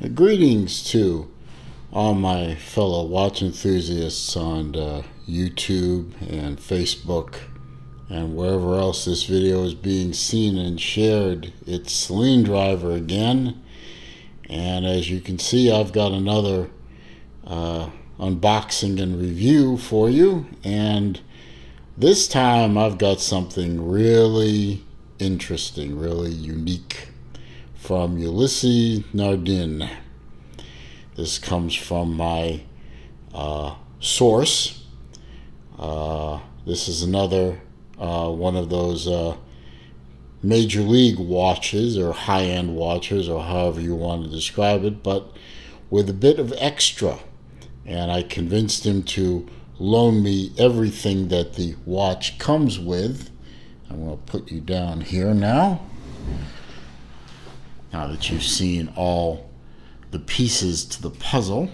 Greetings to all my fellow watch enthusiasts on YouTube and Facebook and wherever else this video is being seen and shared. It's Celine Driver again, and as you can see, I've got another unboxing and review for you, and this time I've got something really interesting, really unique from Ulysse Nardin. This comes from my source. This is another one of those major league watches or high-end watches, or however you want to describe it, but with a bit of extra. And I convinced him to loan me everything that the watch comes with. I'm going to put you down here now that you've seen all the pieces to the puzzle.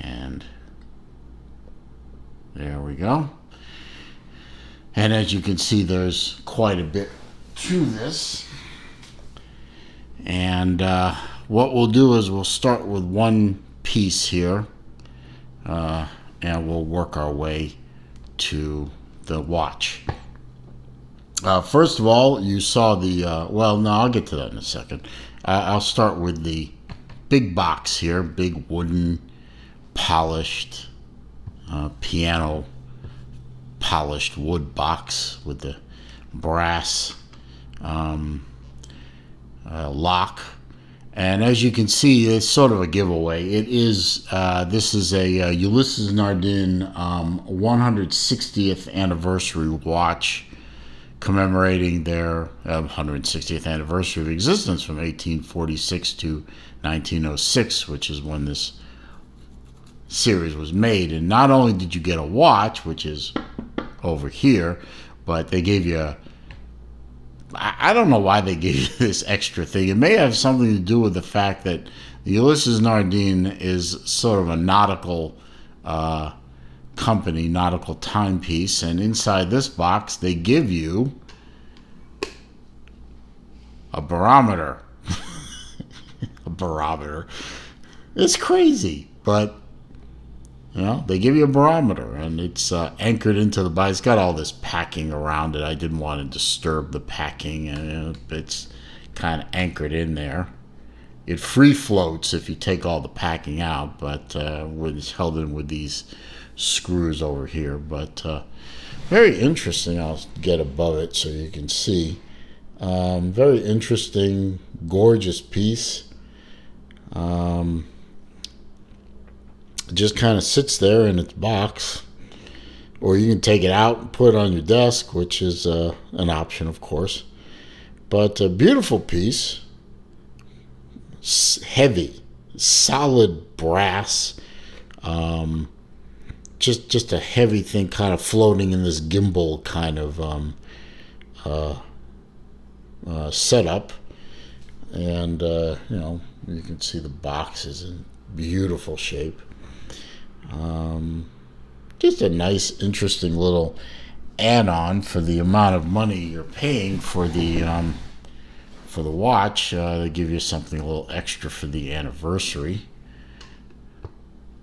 And there we go. And as you can see, there's quite a bit to this. And what we'll do is we'll start with one piece here, and we'll work our way to the watch. First of all, you saw the, well, no, I'll get to that in a second. I'll start with the big box here, big wooden, polished, piano polished wood box with the brass lock. And as you can see, it's sort of a giveaway. It is, this is a Ulysse Nardin 160th anniversary watch, commemorating their 160th anniversary of existence from 1846 to 1906, which is when this series was made. And not only did you get a watch, which is over here, but they gave you I don't know why they gave you this extra thing. It may have something to do with the fact that the Ulysse Nardin is sort of a nautical company, nautical timepiece, and inside this box they give you a barometer. A barometer. It's crazy, but you know, they give you a barometer, and it's anchored into the body. It's got all this packing around it. I didn't want to disturb the packing, and it's kind of anchored in there. It free floats if you take all the packing out, but it's held in with these screws over here. But very interesting. I'll get above it so you can see. Very interesting, gorgeous piece. It just kind of sits there in its box, or you can take it out and put it on your desk, which is an option, of course. But a beautiful piece, heavy, solid brass, just a heavy thing, kind of floating in this gimbal kind of setup. And you know, you can see the box is in beautiful shape. Just a nice, interesting little add-on for the amount of money you're paying for the watch. They give you something a little extra for the anniversary.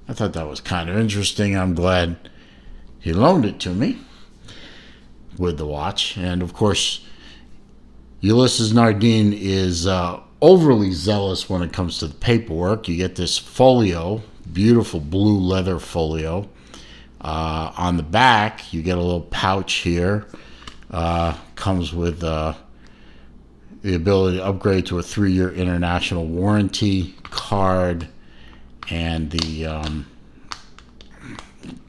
I thought that was kind of interesting. I'm glad he loaned it to me with the watch. And of course, Ulysse Nardin is overly zealous when it comes to the paperwork. You get this folio, beautiful blue leather folio. On the back, you get a little pouch here. Comes with the ability to upgrade to a 3-year international warranty card, and the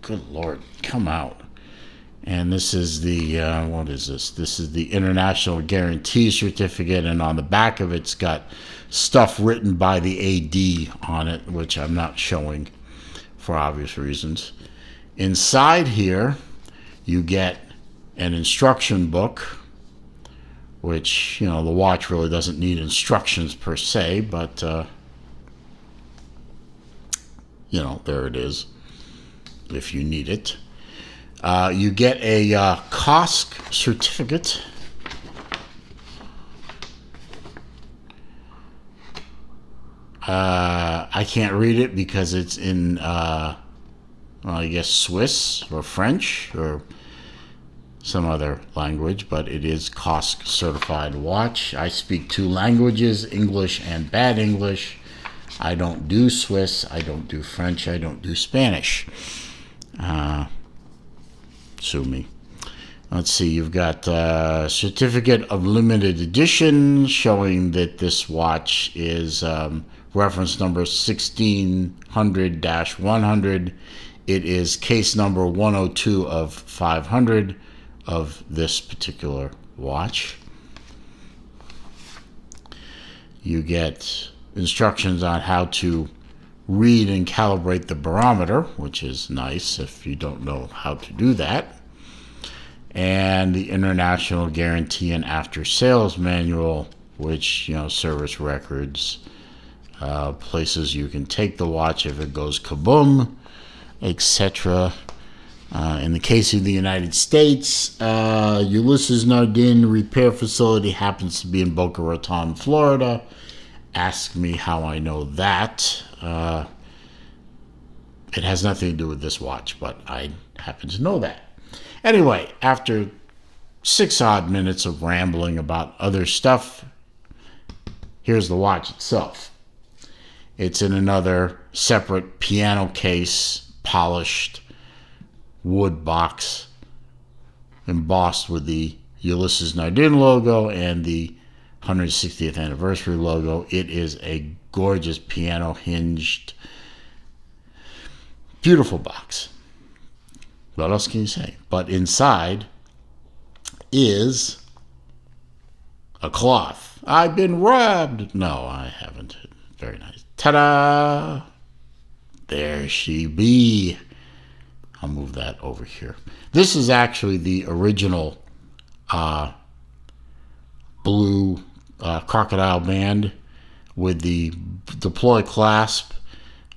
good Lord, come out. And this is the what is this? This is the international guarantee certificate, and on the back of it's got stuff written by the AD on it, which I'm not showing for obvious reasons. Inside here, you get an instruction book, which, you know, the watch really doesn't need instructions per se, but you know, there it is if you need it. You get a COSC certificate I can't read it because it's in, well, I guess Swiss or French or some other language, but it is COSC certified watch. I speak 2 languages, English and bad English. I don't do Swiss, I don't do French, I don't do Spanish. Sue me. Let's see, you've got a certificate of limited edition showing that this watch is reference number 1600-100. It is case number 102 of 500 of this particular watch. You get instructions on how to read and calibrate the barometer, which is nice if you don't know how to do that. And the International Guarantee and After Sales Manual, which, service records, places you can take the watch if it goes kaboom, etc. In the case of the United States, Ulysse Nardin repair facility happens to be in Boca Raton, Florida. Ask me how I know that. It has nothing to do with this watch, but I happen to know that. Anyway, after 6 odd minutes of rambling about other stuff, here's the watch itself. It's in another separate piano case, polished wood box, embossed with the Ulysse Nardin logo and the 160th anniversary logo. It is a gorgeous piano hinged, beautiful box. What else can you say? But inside is a cloth. I've been robbed. No, I haven't. Very nice. Ta-da! There she be. I'll move that over here. This is actually the original blue Crocodile Band with the deploy clasp.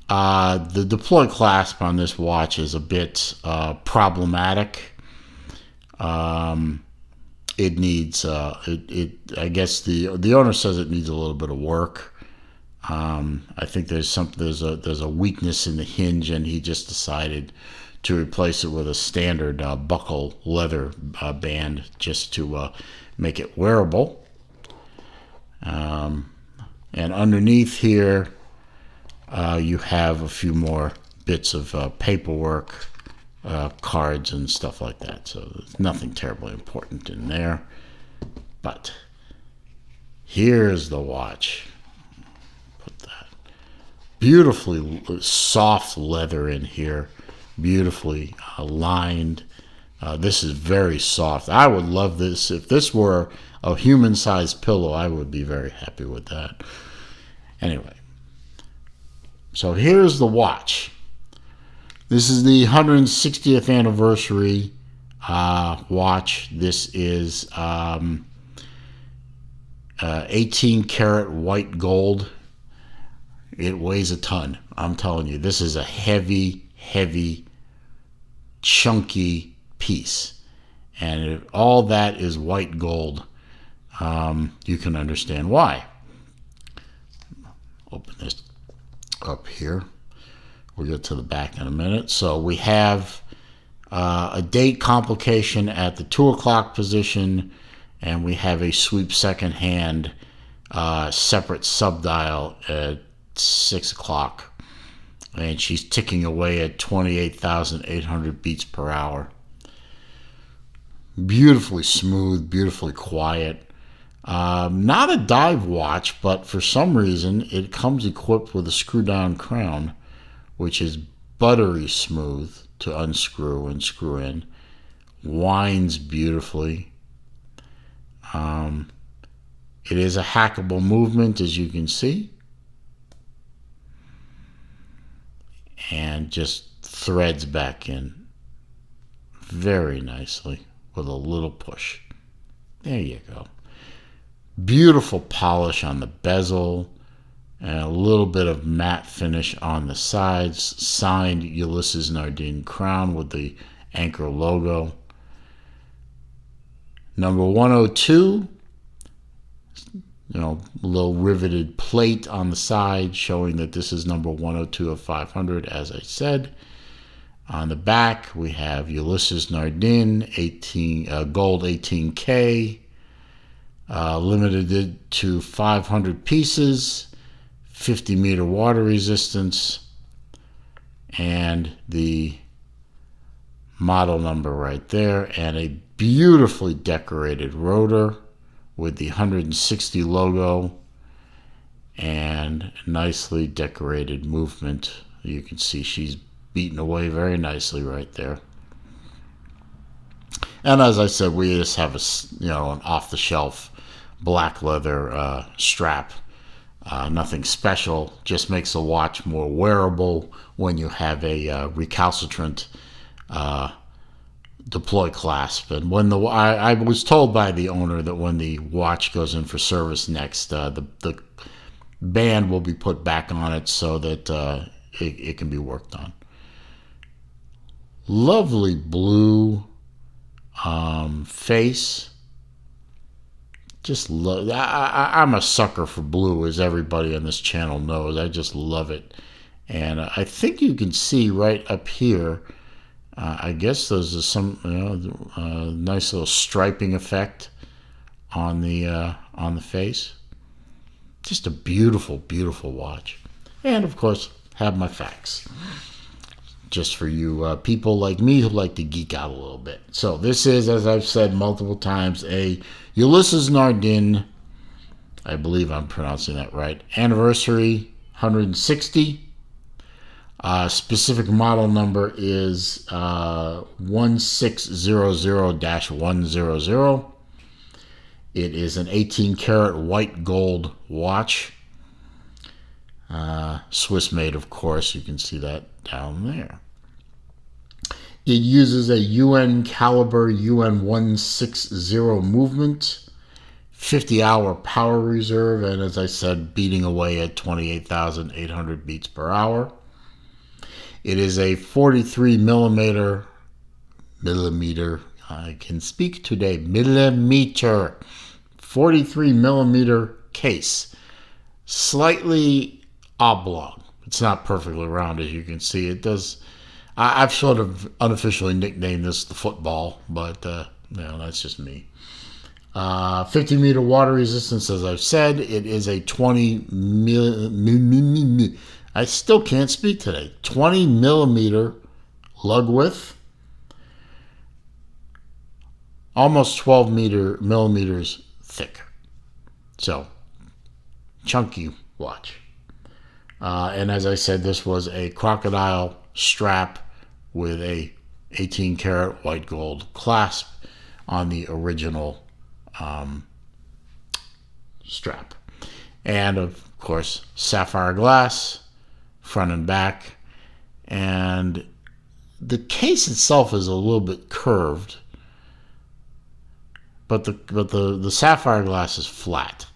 The deploy clasp on this watch is a bit problematic. It needs, I guess the owner says it needs a little bit of work. I think there's a weakness in the hinge, and he just decided to replace it with a standard buckle leather band just to make it wearable. And underneath here, you have a few more bits of paperwork, cards and stuff like that. So there's nothing terribly important in there. But here's the watch. Put that. Beautifully soft leather in here. Beautifully lined. This is very soft. I would love this. If this were a human-sized pillow, I would be very happy with that. Anyway. So here's the watch. This is the 160th anniversary watch. This is 18 karat white gold. It weighs a ton. I'm telling you, this is a heavy, chunky piece. And if all that is white gold, you can understand why. Open this up here. We'll get to the back in a minute. So we have a date complication at the 2 o'clock position, and we have a sweep second hand separate subdial at 6 o'clock. And she's ticking away at 28,800 beats per hour. Beautifully smooth, beautifully quiet. Not a dive watch, but for some reason it comes equipped with a screw down crown, which is buttery smooth to unscrew and screw in. Winds beautifully. It is a hackable movement, as you can see, and just threads back in very nicely with a little push. There you go. Beautiful polish on the bezel and a little bit of matte finish on the sides. Signed Ulysse Nardin crown with the anchor logo. Number 102 little riveted plate on the side showing that this is number 102 of 500, as I said. On the back, we have Ulysse Nardin, gold 18K, limited to 500 pieces, 50-meter water resistance, and the model number right there, and a beautifully decorated rotor with the 160 logo and nicely decorated movement. You can see she's beaten away very nicely right there. And as I said, we just have an off-the-shelf black leather strap. Nothing special, just makes the watch more wearable when you have a recalcitrant deploy clasp. And when I was told by the owner that when the watch goes in for service next, the band will be put back on it so that it can be worked on. Lovely blue face. Just love. I'm a sucker for blue, as everybody on this channel knows. I just love it, and I think you can see right up here. I guess there's some nice little striping effect on the face. Just a beautiful, beautiful watch, and of course have my facts. Just for you people like me who like to geek out a little bit. So this is, as I've said multiple times, a Ulysse Nardin, I believe I'm pronouncing that right, anniversary 160. Specific model number is 1600-100. It is an 18-karat white gold watch. Swiss made, of course. You can see that down there. It uses a UN caliber UN 160 movement, 50-hour power reserve, and as I said, beating away at 28,800 beats per hour. It is a 43 millimeter, I can speak today, millimeter, 43 millimeter case. Slightly oblong. It's not perfectly round, as you can see. It does. I've sort of unofficially nicknamed this the football, but that's just me. 50-meter water resistance, as I've said. It is a 20 I still can't speak today. 20 millimeter lug width, almost 12 millimeters thick. So, chunky watch. And as I said, this was a crocodile strap with a 18-karat white gold clasp on the original strap. And, of course, sapphire glass, front and back. And the case itself is a little bit curved, but the sapphire glass is flat.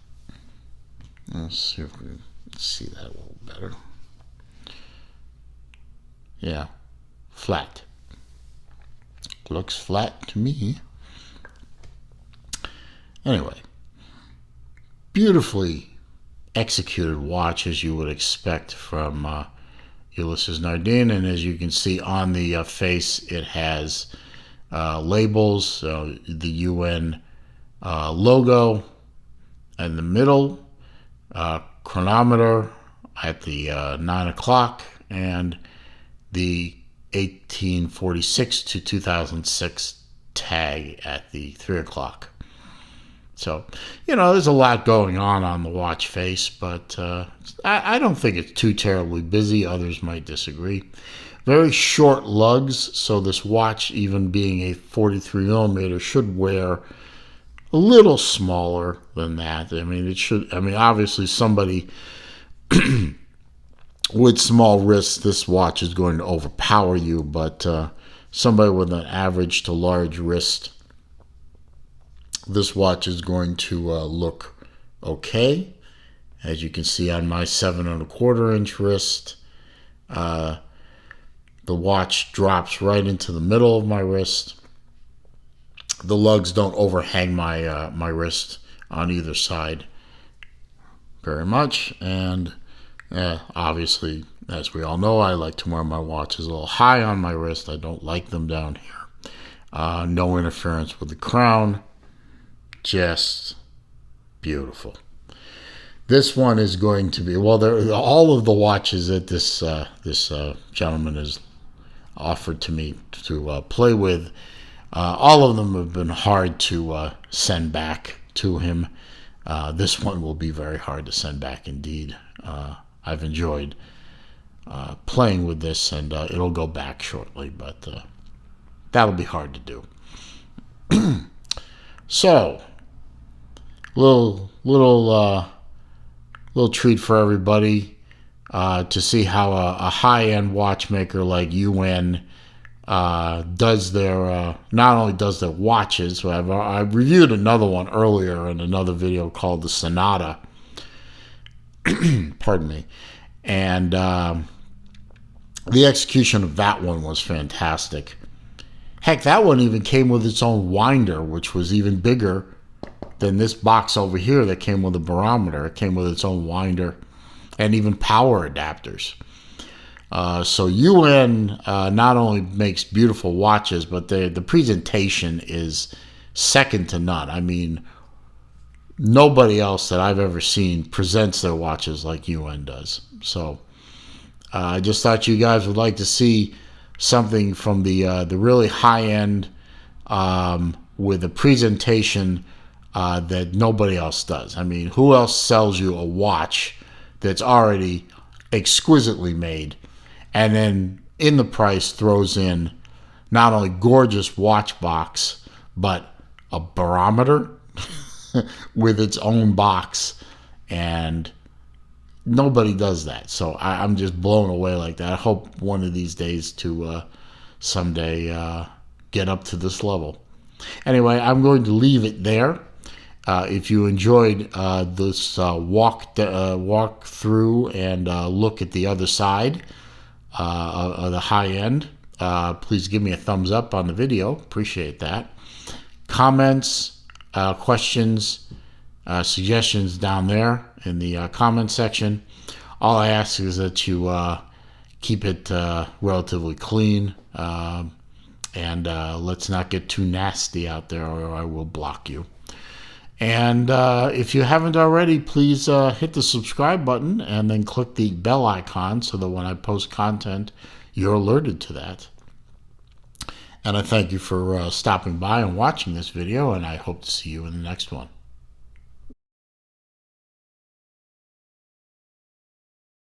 Let's see if we can see that a little better. Yeah, flat. Looks flat to me. Anyway, beautifully executed watch, as you would expect from Ulysse Nardin, and as you can see on the face, it has labels, the UN logo in the middle, chronometer at the 9 o'clock, and the 1846 to 2006 tag at the 3 o'clock. So, there's a lot going on the watch face, but I don't think it's too terribly busy. Others might disagree. Very short lugs, so this watch, even being a 43 millimeter, should wear a little smaller than that. Obviously somebody with small wrists, this watch is going to overpower you, but somebody with an average to large wrist, this watch is going to look okay. As you can see on my 7¼ inch wrist, the watch drops right into the middle of my wrist. The lugs don't overhang my wrist on either side, very much. And obviously, as we all know, I like to wear my watches a little high on my wrist. I don't like them down here. No interference with the crown. Just beautiful. This one is going to be, well, all of the watches that this gentleman has offered to me to play with, all of them have been hard to send back to him. This one will be very hard to send back indeed. I've enjoyed playing with this, and it'll go back shortly, but that'll be hard to do. So, little treat for everybody to see how a high-end watchmaker like UN does their not only does their watches. So I reviewed another one earlier in another video called the Sonata. Pardon me. And the execution of that one was fantastic. Heck, that one even came with its own winder, which was even bigger than this box over here that came with a barometer. It came with its own winder and even power adapters. So UN not only makes beautiful watches, but the presentation is second to none. I mean, nobody else that I've ever seen presents their watches like UN does. So I just thought you guys would like to see something from the really high end with a presentation that nobody else does. I mean, who else sells you a watch that's already exquisitely made and then in the price throws in not only gorgeous watch box, but a barometer with its own box, and nobody does that. So I'm just blown away like that. I hope one of these days to someday get up to this level. Anyway, I'm going to leave it there. If you enjoyed this walk through and look at the other side of the high end, please give me a thumbs up on the video. Appreciate that. Comments, questions, suggestions down there in the comment section. All I ask is that you keep it relatively clean, and let's not get too nasty out there, or I will block you. And if you haven't already, please hit the subscribe button and then click the bell icon so that when I post content, you're alerted to that. And I thank you for stopping by and watching this video, and I hope to see you in the next one.